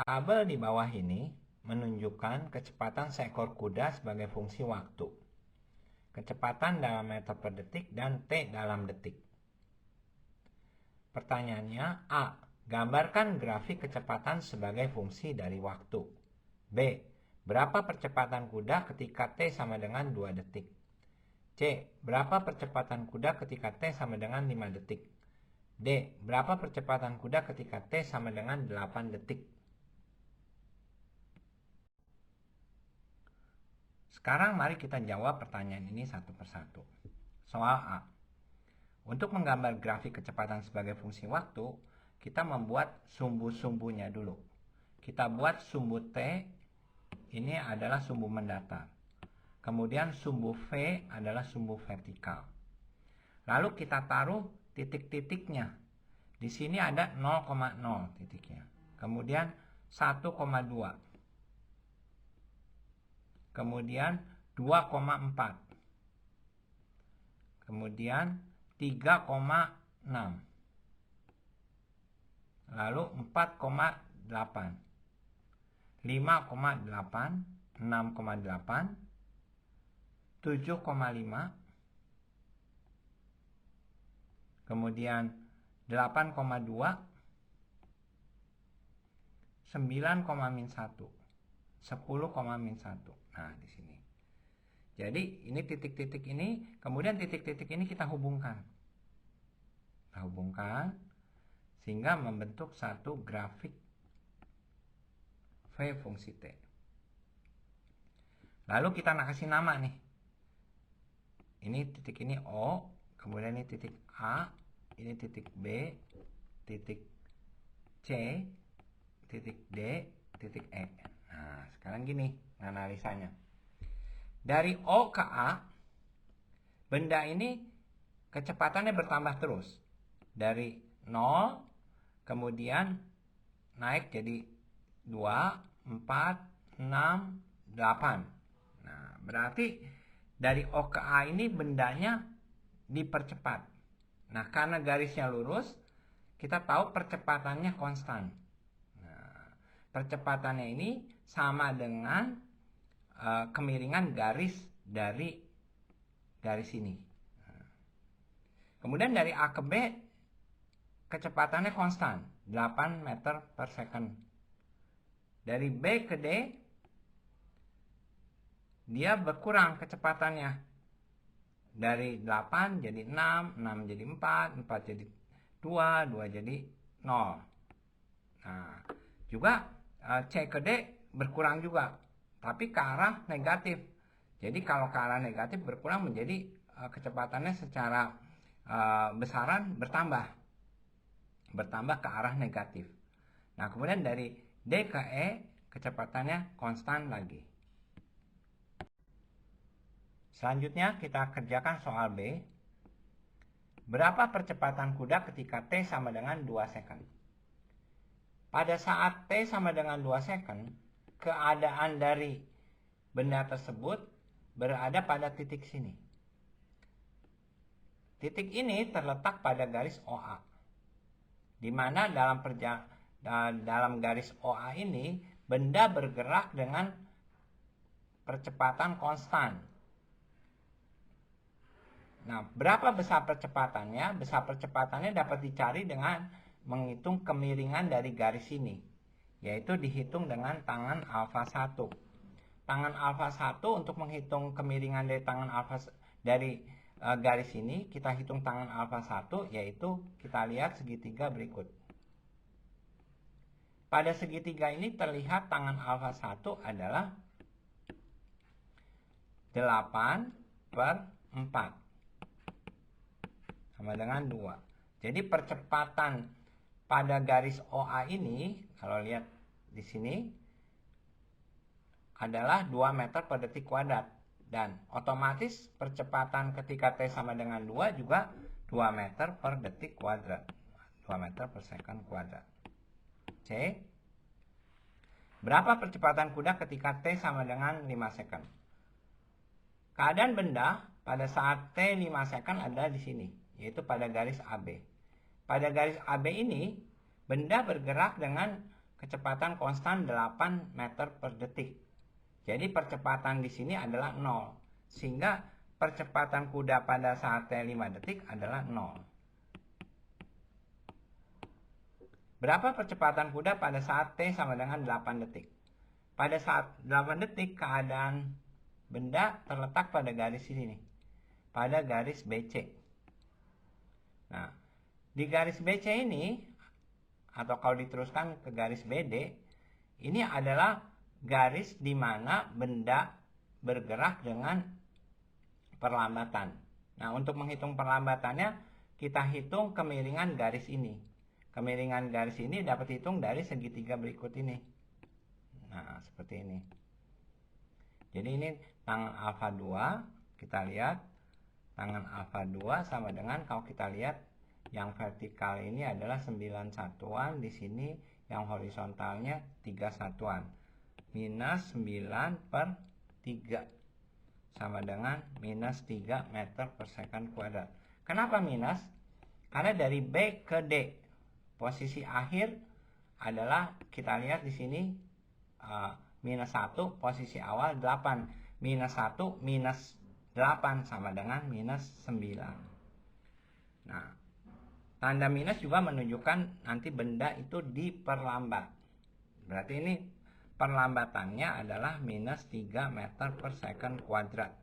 Tabel di bawah ini menunjukkan kecepatan seekor kuda sebagai fungsi waktu. Kecepatan dalam meter per detik dan T dalam detik. Pertanyaannya A. Gambarkan grafik kecepatan sebagai fungsi dari waktu. B. Berapa percepatan kuda ketika T sama dengan 2 detik? C. Berapa percepatan kuda ketika T sama dengan 5 detik? D. Berapa percepatan kuda ketika T sama dengan 8 detik? Sekarang mari kita jawab pertanyaan ini satu persatu. Soal A. Untuk menggambar grafik kecepatan sebagai fungsi waktu, kita membuat sumbu-sumbunya dulu. Kita buat sumbu T, ini adalah sumbu mendatar. Kemudian sumbu V adalah sumbu vertikal. Lalu kita taruh titik-titiknya. Di sini ada 0,0 titiknya. Kemudian 1,2. Kemudian 2,4. Kemudian 3,6. Lalu 4,8. 5,8. 6,8. 7,5. Kemudian 8,2. 9,-1. 10,-1. Nah, di sini. Jadi, ini titik-titik ini, kemudian titik-titik ini kita hubungkan. Kita hubungkan sehingga membentuk satu grafik V fungsi T. Lalu kita kasih nama nih. Ini titik ini O, kemudian ini titik A, ini titik B, titik C, titik D, titik E. Nah, sekarang gini analisanya. Dari O ke A, benda ini kecepatannya bertambah terus. Dari 0, kemudian naik jadi 2, 4, 6, 8. Nah, berarti dari O ke A ini bendanya dipercepat. Nah, karena garisnya lurus, kita tahu percepatannya konstan. Nah, percepatannya ini sama dengan kemiringan garis dari garis ini. Kemudian dari A ke B, kecepatannya konstan, 8 meter per second. Dari B ke D, dia berkurang kecepatannya. Dari 8 jadi 6, 6 jadi 4, 4 jadi 2, 2 jadi 0. Nah, juga C ke D berkurang juga, tapi ke arah negatif. Jadi kalau ke arah negatif berkurang menjadi kecepatannya secara besaran bertambah ke arah negatif. Nah, kemudian dari D ke E kecepatannya konstan lagi. Selanjutnya kita kerjakan soal B. Berapa percepatan kuda ketika T sama dengan 2 second? Pada saat T sama dengan 2 second, keadaan dari benda tersebut berada pada titik sini. Titik ini terletak pada garis OA. Di mana dalam garis OA ini, benda bergerak dengan percepatan konstan. Nah, berapa besar percepatannya? Besar percepatannya dapat dicari dengan menghitung kemiringan dari garis ini, yaitu dihitung dengan tangan alfa 1. Tangan alfa 1 untuk menghitung kemiringan dari tangan alfa dari garis ini, kita hitung tangan alfa 1, yaitu kita lihat segitiga berikut. Pada segitiga ini terlihat tangan alfa 1 adalah 8/4. Sama dengan 2. Jadi percepatan pada garis OA ini, kalau lihat di sini, adalah 2 meter per detik kuadrat. Dan otomatis percepatan ketika T sama dengan 2 juga 2 meter per detik kuadrat. 2 meter per second kuadrat. C. Berapa percepatan kuda ketika T sama dengan 5 second? Keadaan benda pada saat T 5 second ada di sini, yaitu pada garis AB. Pada garis AB ini, benda bergerak dengan kecepatan konstan 8 meter per detik. Jadi percepatan di sini adalah 0. Sehingga percepatan kuda pada saat T5 detik adalah 0. Berapa percepatan kuda pada saat T sama dengan 8 detik? Pada saat 8 detik keadaan benda terletak pada garis ini nih. Pada garis BC. Nah, di garis BC ini, atau kalau diteruskan ke garis BD, ini adalah garis di mana benda bergerak dengan perlambatan. Nah, untuk menghitung perlambatannya, kita hitung kemiringan garis ini. Kemiringan garis ini dapat hitung dari segitiga berikut ini. Nah, seperti ini. Jadi ini tangan alfa 2, kita lihat. Tangan alfa 2 sama dengan kalau kita lihat yang vertikal ini adalah 9 satuan, di sini yang horizontalnya 3 satuan. Minus 9 per 3 sama dengan minus 3 meter per second kuadrat. Kenapa minus? Karena dari B ke D, posisi akhir adalah kita lihat di sini minus 1, posisi awal 8. Minus 1 minus 8 sama dengan minus 9. Nah, tanda minus juga menunjukkan nanti benda itu diperlambat. Berarti ini perlambatannya adalah minus 3 meter per second kuadrat.